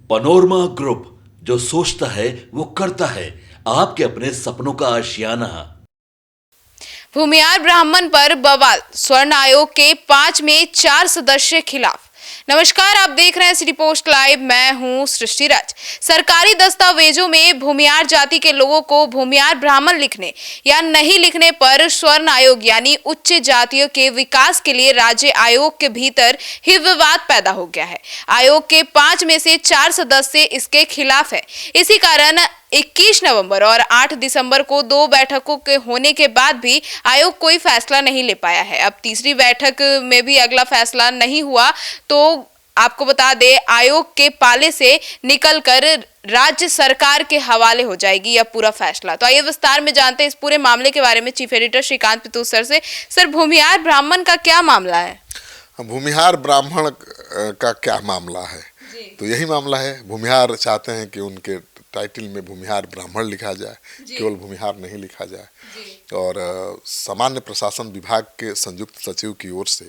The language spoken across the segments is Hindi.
पनोरमा ग्रुप, जो सोचता है वो करता है। आपके अपने सपनों का आशियाना। भूमिहार ब्राह्मण पर बवाल, स्वर्ण आयोग के 5 में 4 सदस्य खिलाफ। नमस्कार, आप देख रहे हैं सिटी पोस्ट लाइव। मैं हूं सृष्टि राज। सरकारी दस्तावेजों में भूमिहार जाति के लोगों को भूमिहार ब्राह्मण लिखने या नहीं लिखने पर स्वर्ण आयोग यानी उच्च जातियों के विकास के लिए राज्य आयोग के भीतर ही विवाद पैदा हो गया है। आयोग के 5 में से 4 सदस्य इसके खिलाफ है। इसी कारण 21 नवंबर और 8 दिसंबर को 2 बैठकों के होने के बाद भी आयोग कोई फैसला नहीं ले पाया है। अब तीसरी बैठक में भी अगला फैसला नहीं हुआ तो आपको बता दें, आयोग के पाले से निकलकर राज्य सरकार के हवाले हो जाएगी यह पूरा फैसला। तो आइए विस्तार में जानते हैं इस पूरे मामले के बारे में चीफ एडिटर श्रीकांत पितूर सर से। सर, भूमिहार ब्राह्मण का क्या मामला है? भूमिहार ब्राह्मण का क्या मामला है? तो यही मामला है। भूमिहार चाहते हैं कि उनके टाइटल में भूमिहार ब्राह्मण लिखा जाए, केवल भूमिहार नहीं लिखा जाए। और सामान्य प्रशासन विभाग के संयुक्त सचिव की ओर से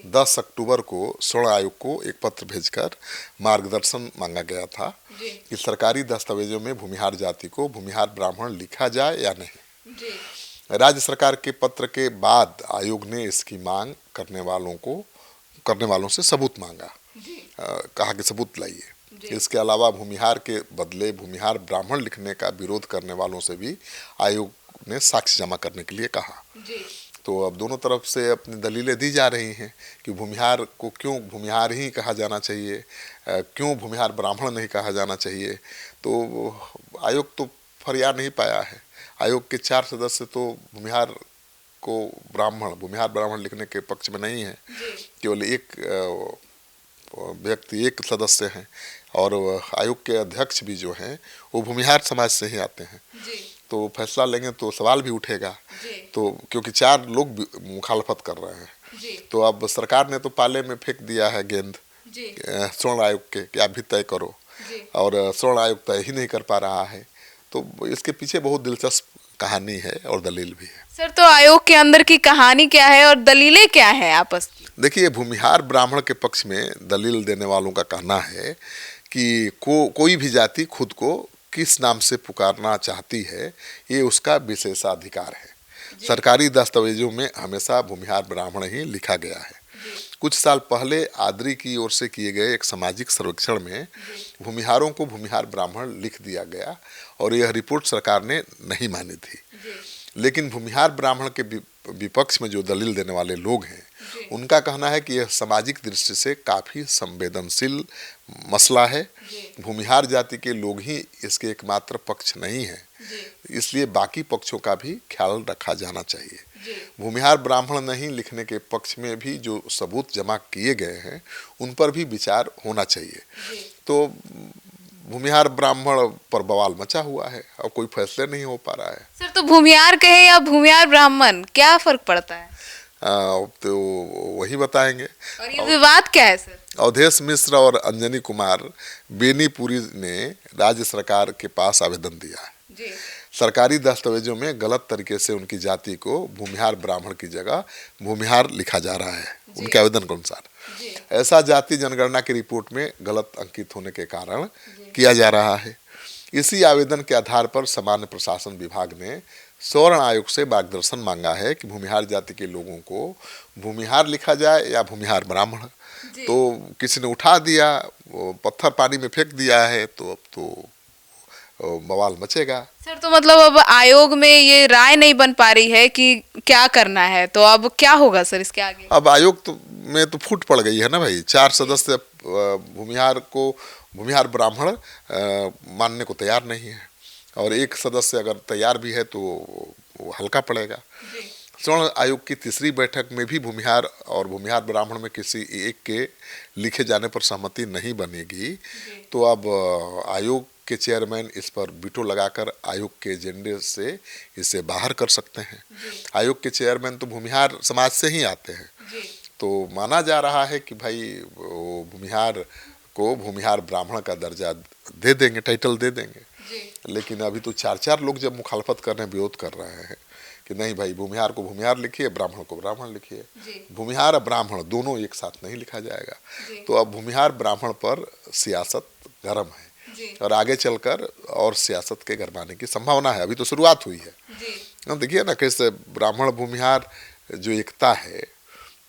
10 अक्टूबर को स्वर्ण आयोग को एक पत्र भेजकर मार्गदर्शन मांगा गया था कि सरकारी दस्तावेजों में भूमिहार जाति को भूमिहार ब्राह्मण लिखा जाए या नहीं। राज्य सरकार के पत्र के बाद आयोग ने इसकी मांग करने वालों से सबूत मांगा। कहा कि सबूत लाइए। इसके अलावा भूमिहार के बदले भूमिहार ब्राह्मण लिखने का विरोध करने वालों से भी आयोग ने साक्ष्य जमा करने के लिए कहा। तो अब दोनों तरफ से अपनी दलीलें दी जा रही हैं कि भूमिहार को क्यों भूमिहार ही कहा जाना चाहिए, क्यों भूमिहार ब्राह्मण नहीं कहा जाना चाहिए। तो आयोग तो फरियाद नहीं पाया है। आयोग के 4 सदस्य तो भूमिहार ब्राह्मण लिखने के पक्ष में नहीं है। केवल एक व्यक्ति, एक सदस्य हैं। और आयोग के अध्यक्ष भी जो हैं वो भूमिहार समाज से ही आते हैं। तो फैसला लेंगे तो सवाल भी उठेगा। तो क्योंकि 4 लोग मुखालफत कर रहे हैं, तो अब सरकार ने तो पाले में फेंक दिया है गेंद स्वर्ण आयोग के कि आप भी तय करो। और स्वर्ण आयोग तय ही नहीं कर पा रहा है। तो इसके पीछे बहुत दिलचस्प कहानी है और दलील भी है। सर, तो आयोग के अंदर की कहानी क्या है और दलीलें क्या है आपस की? देखिए, भूमिहार ब्राह्मण के पक्ष में दलील देने वालों का कहना है कि कोई भी जाति खुद को किस नाम से पुकारना चाहती है, ये उसका विशेषाधिकार है। सरकारी दस्तावेजों में हमेशा भूमिहार ब्राह्मण ही लिखा गया है। कुछ साल पहले आद्री की ओर से किए गए एक सामाजिक सर्वेक्षण में भूमिहारों को भूमिहार ब्राह्मण लिख दिया गया और यह रिपोर्ट सरकार ने नहीं मानी थी। लेकिन भूमिहार ब्राह्मण के विपक्ष में जो दलील देने वाले लोग हैं, उनका कहना है कि यह सामाजिक दृष्टि से काफ़ी संवेदनशील मसला है। भूमिहार जाति के लोग ही इसके एकमात्र पक्ष नहीं हैं, इसलिए बाकी पक्षों का भी ख्याल रखा जाना चाहिए। भूमिहार ब्राह्मण नहीं लिखने के पक्ष में भी जो सबूत जमा किए गए हैं, उन पर भी विचार होना चाहिए। तो भूमिहार ब्राह्मण पर बवाल मचा हुआ है और कोई फैसले नहीं हो पा रहा है। सर, तो भूमिहार कहे या भूमिहार ब्राह्मण, क्या फर्क पड़ता है? तो वही बताएंगे। और ये विवाद क्या है सर? अवधेश मिश्र और अंजनी कुमार बेनीपुरी ने राज्य सरकार के पास आवेदन दिया है। सरकारी दस्तावेजों में गलत तरीके से उनकी जाति को भूमिहार ब्राह्मण की जगह भूमिहार लिखा जा रहा है उनके आवेदन के अनुसार। ऐसा जाति जनगणना की रिपोर्ट में गलत अंकित होने के कारण किया जा रहा है। इसी आवेदन के आधार पर सामान्य प्रशासन विभाग ने स्वर्ण आयोग से मार्गदर्शन मांगा है कि भूमिहार जाति के लोगों को भूमिहार लिखा जाए या भूमिहार ब्राह्मण। तो किसी ने उठा दिया, पत्थर पानी में फेंक दिया है, तो अब तो बवाल मचेगा। सर, तो मतलब अब आयोग में ये राय नहीं बन पा रही है कि क्या करना है, तो अब क्या होगा सर इसके आगे? अब आयोग में तो फूट पड़ गई है ना भाई। 4 सदस्य भूमिहार ब्राह्मण मानने को तैयार नहीं है और एक सदस्य अगर तैयार भी है तो वो हल्का पड़ेगा। स्वर्ण आयोग की तीसरी बैठक में भी भूमिहार और भूमिहार ब्राह्मण में किसी एक के लिखे जाने पर सहमति नहीं बनेगी। तो अब आयोग के चेयरमैन इस पर वीटो लगाकर आयोग के एजेंडे से इसे बाहर कर सकते हैं। आयोग के चेयरमैन तो भूमिहार समाज से ही आते हैं। तो माना जा रहा है कि भाई भूमिहार को भूमिहार ब्राह्मण का दर्जा दे देंगे, टाइटल दे देंगे। लेकिन अभी तो 4 लोग जब मुखालफत कर रहे हैं, विरोध कर रहे हैं कि नहीं भाई, भूमिहार को भूमिहार लिखिए, ब्राह्मण को ब्राह्मण लिखिए। भूमिहार और ब्राह्मण दोनों एक साथ नहीं लिखा जाएगा। तो अब भूमिहार ब्राह्मण पर सियासत गर्म है और आगे चलकर और सियासत के गरमाने की संभावना है। अभी तो शुरुआत हुई है। हम देखिए ना कैसे ब्राह्मण भूमिहार जो एकता है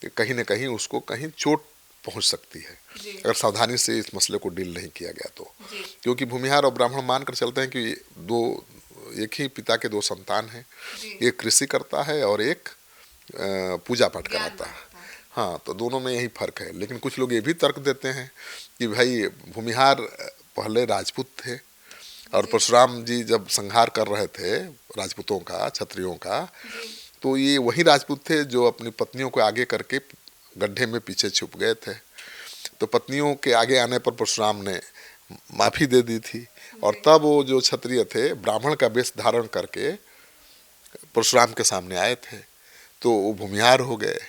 कहीं न कहीं उसको कहीं चोट पहुंच सकती है अगर सावधानी से इस मसले को डील नहीं किया गया तो। क्योंकि भूमिहार और ब्राह्मण मानकर चलते हैं कि एक ही पिता के दो संतान हैं, एक कृषि करता है और एक पूजा पाठ कराता है। हाँ, तो दोनों में यही फर्क है। लेकिन कुछ लोग ये भी तर्क देते हैं कि भाई भूमिहार पहले राजपूत थे और परशुराम जी जब संहार कर रहे थे राजपूतों का, क्षत्रियों का, तो ये वही राजपूत थे जो अपनी पत्नियों को आगे करके गड्ढे में पीछे छुप गए थे। तो पत्नियों के आगे आने पर परशुराम ने माफी दे दी थी और तब वो जो क्षत्रिय थे ब्राह्मण का वेश धारण करके परशुराम के सामने आए थे, तो वो भूमिहार हो गए।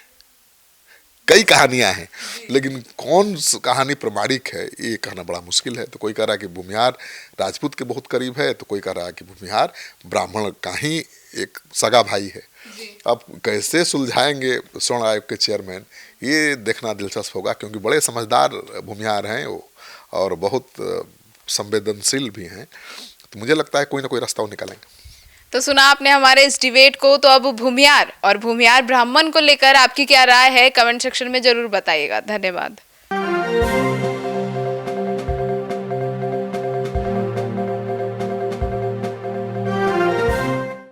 कई कहानियां हैं लेकिन कौन कहानी प्रमाणिक है ये कहना बड़ा मुश्किल है। तो कोई कह रहा है कि भूमिहार राजपूत के बहुत करीब है, तो कोई कह रहा है कि भूमिहार ब्राह्मण का ही एक सगा भाई है। अब कैसे सुलझाएंगे स्वर्ण आयोग के चेयरमैन, ये देखना दिलचस्प होगा, क्योंकि बड़े समझदार भूमिहार हैं वो और बहुत संवेदनशील भी हैं। तो मुझे लगता है कोई ना कोई रास्ता वो निकालेंगे। तो सुना आपने हमारे इस डिबेट को। तो अब भूमिहार और भूमिहार ब्राह्मण को लेकर आपकी क्या राय है, कमेंट सेक्शन में जरूर बताइएगा। धन्यवाद।